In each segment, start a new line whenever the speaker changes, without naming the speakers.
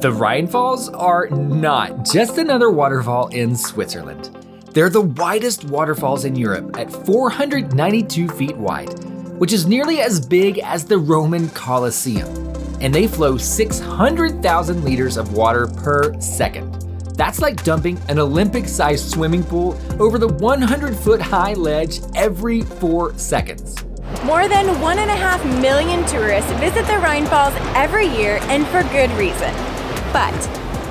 The Rhine Falls are not just another waterfall in Switzerland. They're the widest waterfalls in Europe at 492 feet wide, which is nearly as big as the Roman Colosseum. And they flow 600,000 liters of water per second. That's like dumping an Olympic-sized swimming pool over the 100-foot high ledge every 4 seconds.
More than 1.5 million tourists visit the Rhine Falls every year, and for good reason. But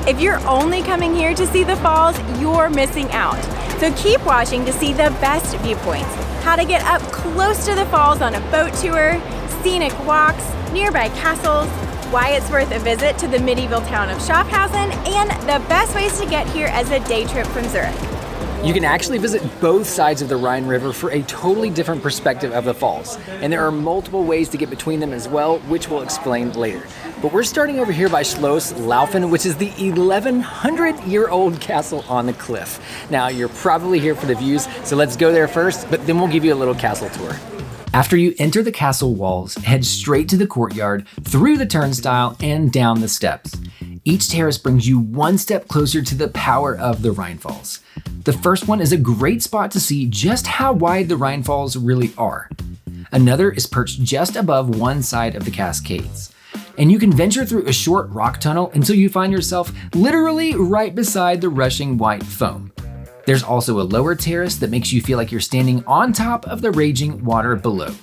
if you're only coming here to see the falls, you're missing out. So keep watching to see the best viewpoints, how to get up close to the falls on a boat tour, scenic walks, nearby castles, why it's worth a visit to the medieval town of Schaffhausen, and the best ways to get here as a day trip from Zurich.
You can actually visit both sides of the Rhine River for a totally different perspective of the falls. And there are multiple ways to get between them as well, which we'll explain later. But we're starting over here by Schloss, Laufen, which is the 1,100-year-old castle on the cliff. Now, you're probably here for the views, so let's go there first, but then we'll give you a little castle tour. After you enter the castle walls, head straight to the courtyard, through the turnstile, and down the steps. Each terrace brings you one step closer to the power of the Rhine Falls. The first one is a great spot to see just how wide the Rhine Falls really are. Another is perched just above one side of the Cascades. And you can venture through a short rock tunnel until you find yourself literally right beside the rushing white foam. There's also a lower terrace that makes you feel like you're standing on top of the raging water below.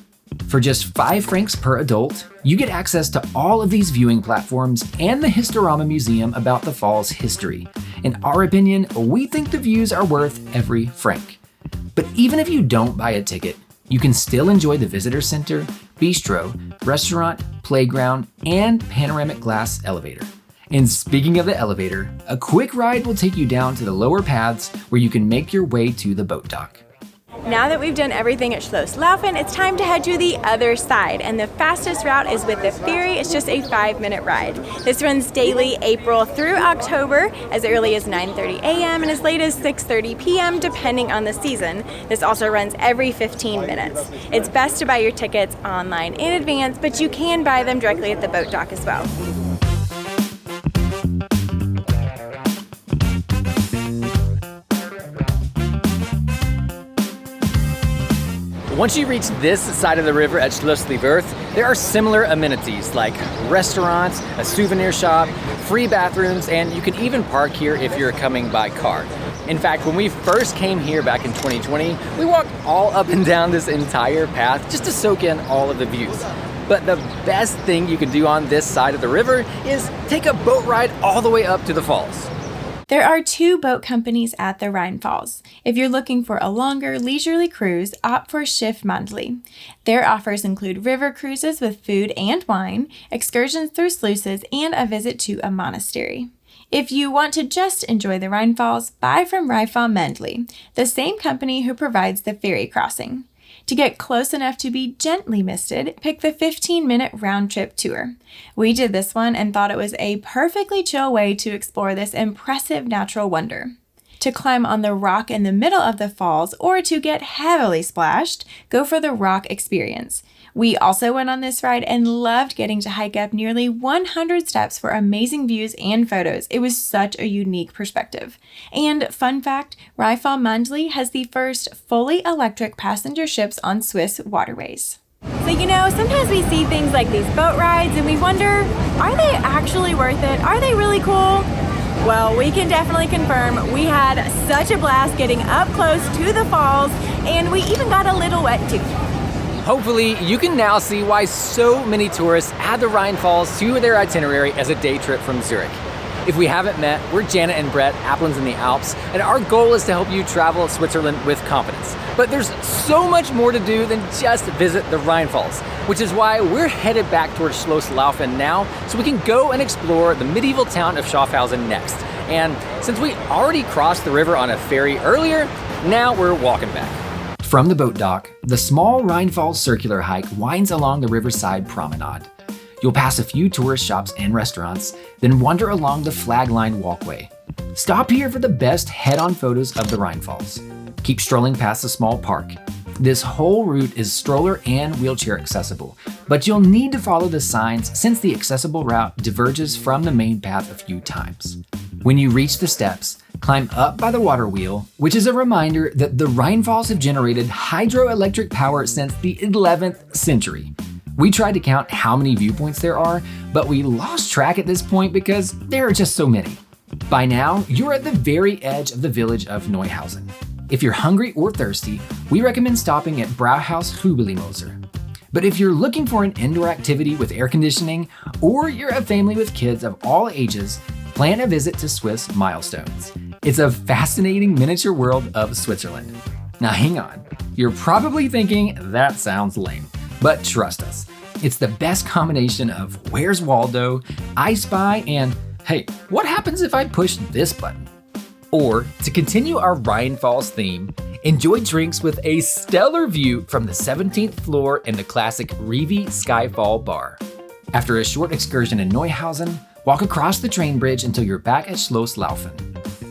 For just 5 francs per adult, you get access to all of these viewing platforms and the Historama Museum about the fall's history. In our opinion, we think the views are worth every franc. But even if you don't buy a ticket, you can still enjoy the visitor center, bistro, restaurant, playground, and panoramic glass elevator. And speaking of the elevator, a quick ride will take you down to the lower paths where you can make your way to the boat dock.
Now that we've done everything at Schloss Laufen, it's time to head to the other side, and the fastest route is with the ferry. It's just a 5-minute ride. This runs daily April through October, as early as 9:30 a.m. and as late as 6:30 p.m. depending on the season. This also runs every 15 minutes. It's best to buy your tickets online in advance, but you can buy them directly at the boat dock as well.
Once you reach this side of the river at Schloss, there are similar amenities like restaurants, a souvenir shop, free bathrooms, and you can even park here if you're coming by car. In fact, when we first came here back in 2020, we walked all up and down this entire path just to soak in all of the views. But the best thing you can do on this side of the river is take a boat ride all the way up to the falls.
There are 2 boat companies at the Rhine Falls. If you're looking for a longer, leisurely cruise, opt for Schiffmandli. Their offers include river cruises with food and wine, excursions through sluices, and a visit to a monastery. If you want to just enjoy the Rhine Falls, buy from Rhine Falls, the same company who provides the ferry crossing. To get close enough to be gently misted, pick the 15-minute round-trip tour. We did this one and thought it was a perfectly chill way to explore this impressive natural wonder. To climb on the rock in the middle of the falls or to get heavily splashed, go for the rock experience. We also went on this ride and loved getting to hike up nearly 100 steps for amazing views and photos. It was such a unique perspective. And fun fact, Rhine Falls has the first fully electric passenger ships on Swiss waterways. So sometimes we see things like these boat rides and we wonder, are they actually worth it? Are they really cool? Well, we can definitely confirm we had such a blast getting up close to the falls, and we even got a little wet too.
Hopefully, you can now see why so many tourists add the Rhine Falls to their itinerary as a day trip from Zurich. If we haven't met, we're Janet and Brett, Aplins in the Alps, and our goal is to help you travel Switzerland with confidence. But there's so much more to do than just visit the Rhine Falls, which is why we're headed back towards Schloss Laufen now, so we can go and explore the medieval town of Schaffhausen next. And since we already crossed the river on a ferry earlier, now we're walking back. From the boat dock, the small Rhine Falls circular hike winds along the riverside promenade. You'll pass a few tourist shops and restaurants, then wander along the flag-lined walkway. Stop here for the best head-on photos of the Rhine Falls. Keep strolling past the small park. This whole route is stroller and wheelchair accessible, but you'll need to follow the signs since the accessible route diverges from the main path a few times. When you reach the steps, climb up by the water wheel, which is a reminder that the Rhine Falls have generated hydroelectric power since the 11th century. We tried to count how many viewpoints there are, but we lost track at this point because there are just so many. By now, you're at the very edge of the village of Neuhausen. If you're hungry or thirsty, we recommend stopping at Brauhaus Hübelimöser. But if you're looking for an indoor activity with air conditioning, or you're a family with kids of all ages, plan a visit to Swiss Milestones. It's a fascinating miniature world of Switzerland. Now hang on, you're probably thinking that sounds lame, but trust us, it's the best combination of Where's Waldo, I Spy, and hey, what happens if I push this button? Or, to continue our Rhine Falls theme, enjoy drinks with a stellar view from the 17th floor in the classic Revi Skyfall bar. After a short excursion in Neuhausen, walk across the train bridge until you're back at Schloss Laufen.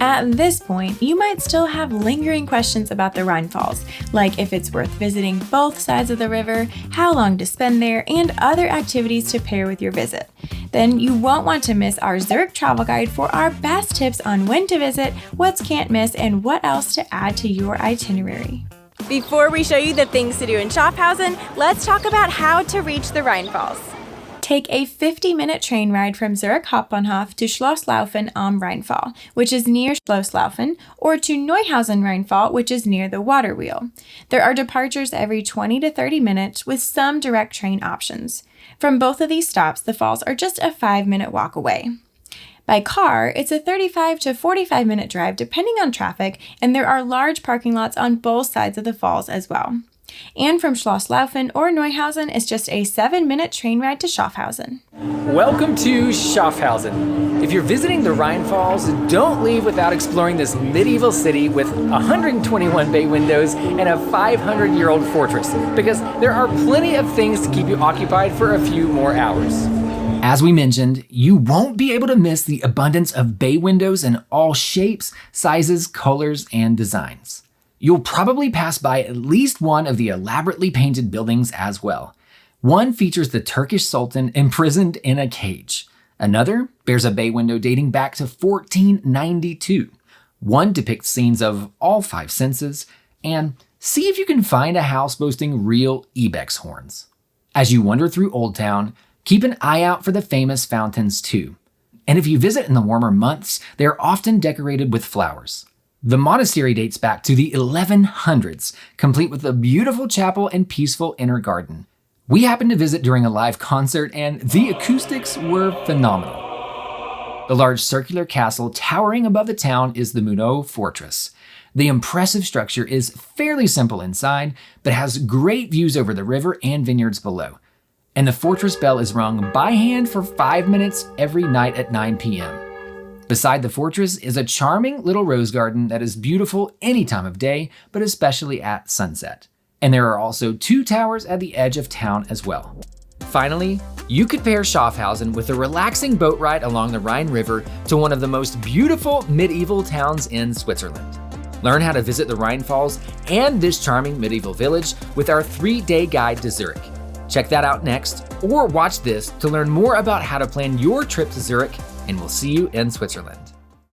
At this point, you might still have lingering questions about the Rhine Falls, like if it's worth visiting both sides of the river, how long to spend there, and other activities to pair with your visit. Then you won't want to miss our Zurich travel guide for our best tips on when to visit, what can't miss, and what else to add to your itinerary. Before we show you the things to do in Schaffhausen, let's talk about how to reach the Rhine Falls. Take a 50-minute train ride from Zurich Hauptbahnhof to Schloss Laufen am Rheinfall, which is near Schloss Laufen, or to Neuhausen Rheinfall, which is near the water wheel. There are departures every 20 to 30 minutes with some direct train options. From both of these stops, the falls are just a 5-minute walk away. By car, it's a 35 to 45-minute drive depending on traffic, and there are large parking lots on both sides of the falls as well. And from Schloss Laufen or Neuhausen, it's just a 7-minute train ride to Schaffhausen.
Welcome to Schaffhausen. If you're visiting the Rhine Falls, don't leave without exploring this medieval city with 121 bay windows and a 500-year-old fortress, because there are plenty of things to keep you occupied for a few more hours. As we mentioned, you won't be able to miss the abundance of bay windows in all shapes, sizes, colors, and designs. You'll probably pass by at least one of the elaborately painted buildings as well. One features the Turkish Sultan imprisoned in a cage. Another bears a bay window dating back to 1492. One depicts scenes of all 5 senses. And see if you can find a house boasting real ibex horns. As you wander through Old Town, keep an eye out for the famous fountains too. And if you visit in the warmer months, they are often decorated with flowers. The monastery dates back to the 1100s, complete with a beautiful chapel and peaceful inner garden. We happened to visit during a live concert, and the acoustics were phenomenal. The large circular castle towering above the town is the Munau Fortress. The impressive structure is fairly simple inside, but has great views over the river and vineyards below. And the fortress bell is rung by hand for 5 minutes every night at 9 p.m. Beside the fortress is a charming little rose garden that is beautiful any time of day, but especially at sunset. And there are also 2 towers at the edge of town as well. Finally, you could pair Schaffhausen with a relaxing boat ride along the Rhine River to one of the most beautiful medieval towns in Switzerland. Learn how to visit the Rhine Falls and this charming medieval village with our 3-day guide to Zurich. Check that out next, or watch this to learn more about how to plan your trip to Zurich, and we'll see you in Switzerland.